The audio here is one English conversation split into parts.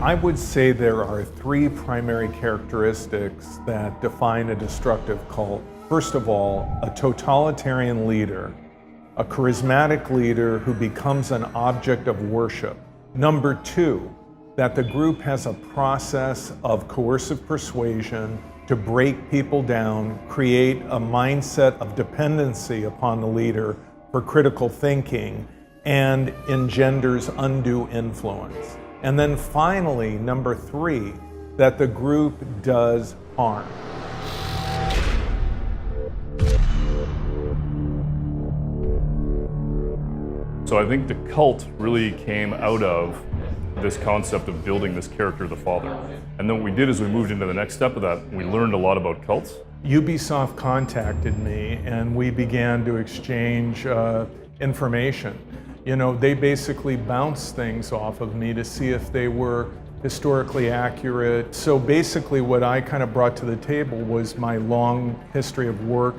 I would say there are three primary characteristics that define a destructive cult. First of all, a totalitarian leader, a charismatic leader who becomes an object of worship. Number two, that the group has a process of coercive persuasion to break people down, create a mindset of dependency upon the leader for critical thinking, and engenders undue influence. And then finally, number three, that the group does harm. So I think the cult really came out of this concept of building this character, the father. And then what we did is we moved into the next step of that. We learned a lot about cults. Ubisoft contacted me and we began to exchange information. You know, they basically bounced things off of me to see if they were historically accurate. So basically what I kind of brought to the table was my long history of work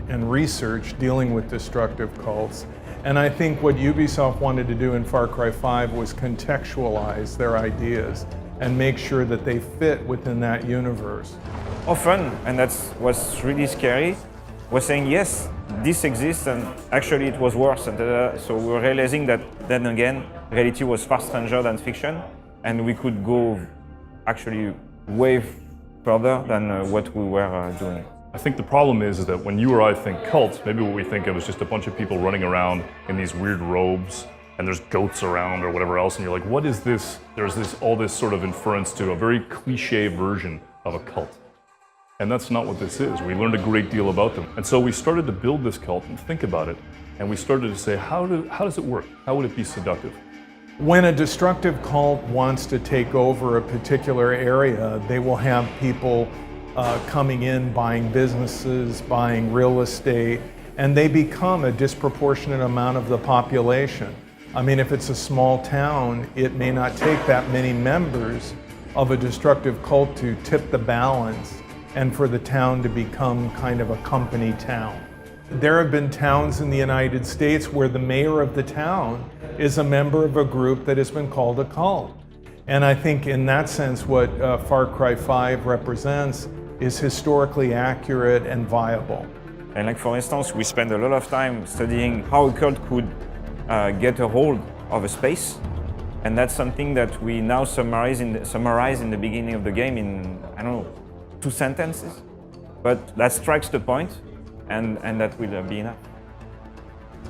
and research dealing with destructive cults. And I think what Ubisoft wanted to do in Far Cry 5 was contextualize their ideas and make sure that they fit within that universe. Often, and that's what's really scary, was saying, yes, this exists, and actually it was worse. And so we were realizing that then again, reality was far stranger than fiction, and we could go actually way further than what we were doing. I think the problem is that when you or I think cults, maybe what we think of is just a bunch of people running around in these weird robes and there's goats around or whatever else, and you're like, what is this? There's all this sort of inference to a very cliche version of a cult. And that's not what this is. We learned a great deal about them. And so we started to build this cult and think about it, and we started to say, how does it work? How would it be seductive? When a destructive cult wants to take over a particular area, they will have people coming in, buying businesses, buying real estate, and they become a disproportionate amount of the population. I mean, if it's a small town, it may not take that many members of a destructive cult to tip the balance and for the town to become kind of a company town. There have been towns in the United States where the mayor of the town is a member of a group that has been called a cult. And I think in that sense, what Far Cry 5 represents is historically accurate and viable. And like for instance, we spend a lot of time studying how a cult could get a hold of a space. And that's something that we now summarize in the beginning of the game in, I don't know, 2 sentences. But that strikes the point, and that will be enough.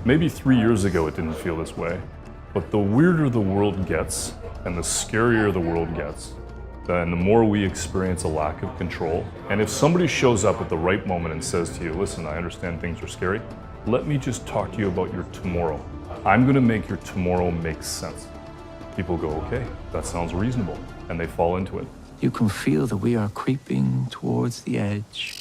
Maybe 3 years ago it didn't feel this way, but the weirder the world gets and the scarier the world gets, then the more we experience a lack of control. And if somebody shows up at the right moment and says to you, listen, I understand things are scary, let me just talk to you about your tomorrow. I'm gonna make your tomorrow make sense. People go, okay, that sounds reasonable, and they fall into it. You can feel that we are creeping towards the edge.